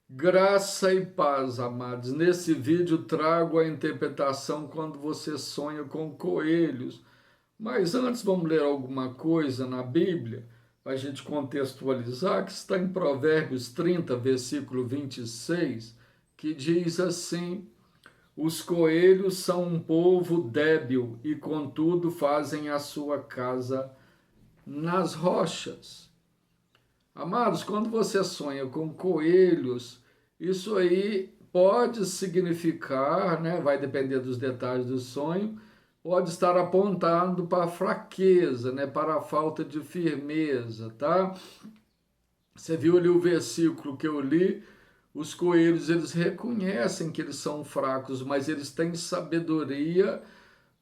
Graça e paz, amados. Nesse vídeo trago a interpretação quando você sonha com coelhos. Mas antes vamos ler alguma coisa na Bíblia, para a gente contextualizar, que está em Provérbios 30, versículo 26, que diz assim: Os coelhos são um povo débil e contudo fazem a sua casa nas rochas. Amados, quando você sonha com coelhos, isso aí pode significar, né, vai depender dos detalhes do sonho, pode estar apontando para a fraqueza, né, para a falta de firmeza, tá? Você viu ali o versículo que eu li, os coelhos, eles reconhecem que eles são fracos, mas eles têm sabedoria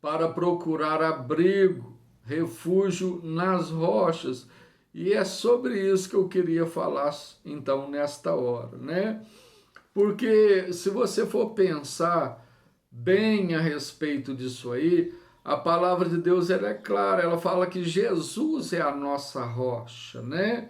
para procurar abrigo, refúgio nas rochas. E é sobre isso que eu queria falar então nesta hora, né? Porque se você for pensar bem a respeito disso aí, a palavra de Deus ela é clara, ela fala que Jesus é a nossa rocha, né?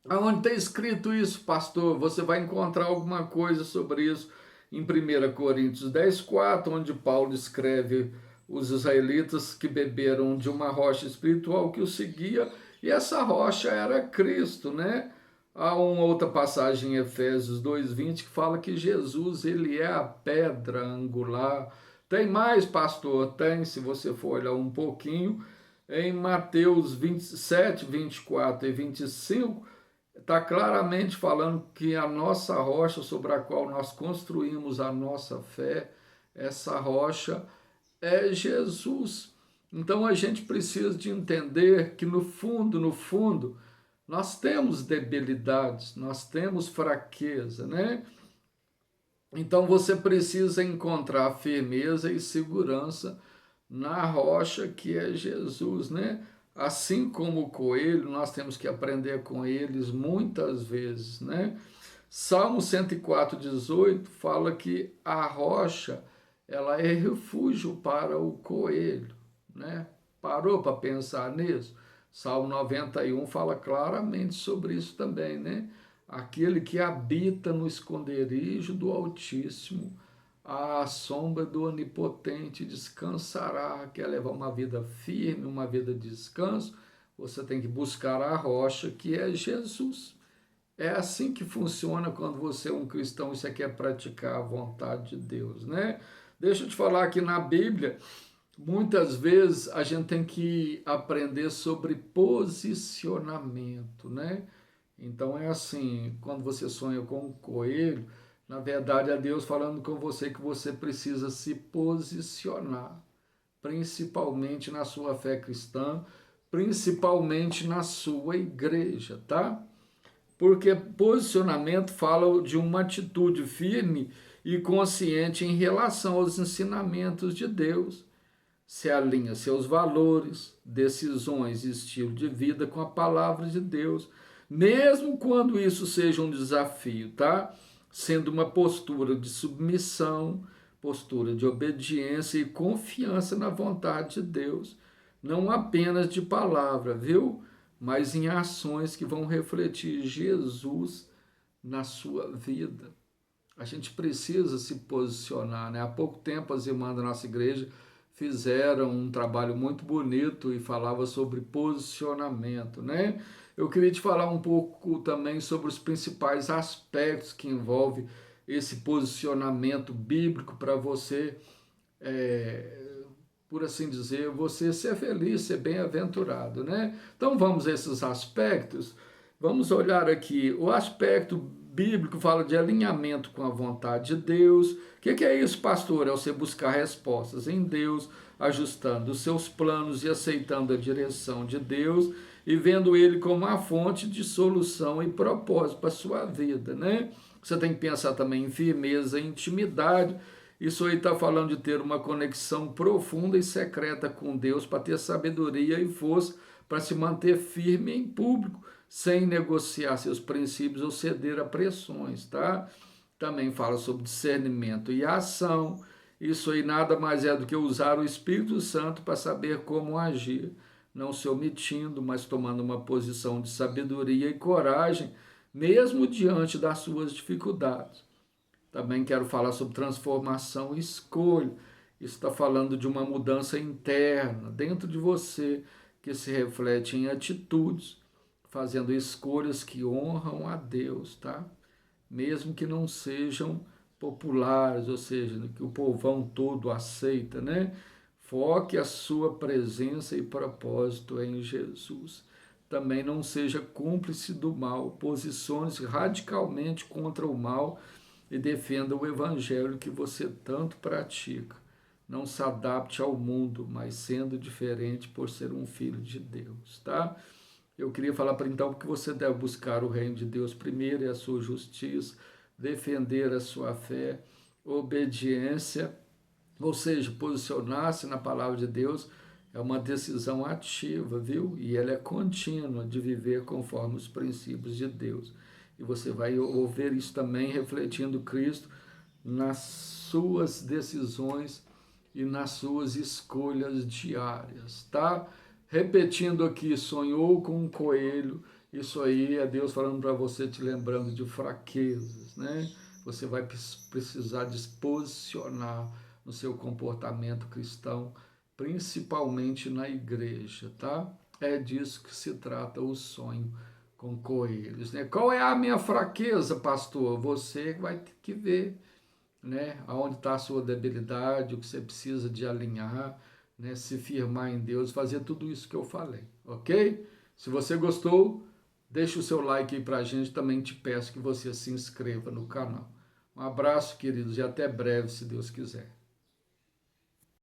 Aonde está escrito isso, pastor? Você vai encontrar alguma coisa sobre isso em 1 Coríntios 10:4, onde Paulo escreve os israelitas que beberam de uma rocha espiritual que o seguia, e essa rocha era Cristo, né? Há uma outra passagem em Efésios 2:20 que fala que Jesus, ele é a pedra angular. Tem mais, pastor? Tem, se você for olhar um pouquinho, em Mateus 27, 24 e 25, está claramente falando que a nossa rocha sobre a qual nós construímos a nossa fé, essa rocha é Jesus. Então a gente precisa de entender que no fundo, nós temos debilidades, nós temos fraqueza, né? Então você precisa encontrar firmeza e segurança na rocha que é Jesus, né? Assim como o coelho, nós temos que aprender com eles muitas vezes, né? Salmo 104:18 fala que a rocha, ela é refúgio para o coelho, né? Parou para pensar nisso? Salmo 91 fala claramente sobre isso também, né? Aquele que habita no esconderijo do Altíssimo, à sombra do Onipotente descansará. Quer levar uma vida firme, uma vida de descanso? Você tem que buscar a rocha que é Jesus. É assim que funciona quando você é um cristão e você quer praticar a vontade de Deus, né? Deixa eu te falar que na Bíblia, muitas vezes a gente tem que aprender sobre posicionamento, né? Então é assim, quando você sonha com um coelho, na verdade é Deus falando com você que você precisa se posicionar, principalmente na sua fé cristã, principalmente na sua igreja, tá? Porque posicionamento fala de uma atitude firme e consciente em relação aos ensinamentos de Deus. Se alinha seus valores, decisões e estilo de vida com a palavra de Deus, mesmo quando isso seja um desafio, tá? Sendo uma postura de submissão, postura de obediência e confiança na vontade de Deus, não apenas de palavra, viu? Mas em ações que vão refletir Jesus na sua vida. A gente precisa se posicionar, né? Há pouco tempo as irmãs da nossa igreja fizeram um trabalho muito bonito e falava sobre posicionamento, né? Eu queria te falar um pouco também sobre os principais aspectos que envolve esse posicionamento bíblico para você, por assim dizer, você ser feliz, ser bem-aventurado, né? Então vamos a esses aspectos. Vamos olhar aqui. O aspecto bíblico fala de alinhamento com a vontade de Deus. O que é isso, pastor? É você buscar respostas em Deus, ajustando os seus planos e aceitando a direção de Deus e vendo Ele como a fonte de solução e propósito para a sua vida, né? Você tem que pensar também em firmeza, em intimidade. Isso aí está falando de ter uma conexão profunda e secreta com Deus para ter sabedoria e força para se manter firme em público, sem negociar seus princípios ou ceder a pressões, tá? Também fala sobre discernimento e ação. Isso aí nada mais é do que usar o Espírito Santo para saber como agir, não se omitindo, mas tomando uma posição de sabedoria e coragem mesmo diante das suas dificuldades. Também quero falar sobre transformação e escolha. Isso está falando de uma mudança interna dentro de você, que se reflete em atitudes, fazendo escolhas que honram a Deus, tá? Mesmo que não sejam populares, ou seja, que o povão todo aceita, né? Foque a sua presença e propósito em Jesus. Também não seja cúmplice do mal, posicione-se radicalmente contra o mal e defenda o evangelho que você tanto pratica. Não se adapte ao mundo, mas sendo diferente por ser um filho de Deus, tá? Eu queria falar para então que você deve buscar o reino de Deus primeiro e a sua justiça, defender a sua fé, obediência, ou seja, posicionar-se na palavra de Deus é uma decisão ativa, viu? E ela é contínua de viver conforme os princípios de Deus. E você vai ouvir isso também refletindo Cristo nas suas decisões e nas suas escolhas diárias, tá? Repetindo aqui, sonhou com um coelho, isso aí é Deus falando para você, te lembrando de fraquezas, né? Você vai precisar disposicionar no seu comportamento cristão, principalmente na igreja, tá? É disso que se trata o sonho com coelhos, né? Qual é a minha fraqueza, pastor? Você vai ter que ver, né? Aonde está a sua debilidade, o que você precisa de alinhar, né? Se firmar em Deus, fazer tudo isso que eu falei, ok? Se você gostou, deixa o seu like aí pra gente, também te peço que você se inscreva no canal. Um abraço, queridos, e até breve, se Deus quiser.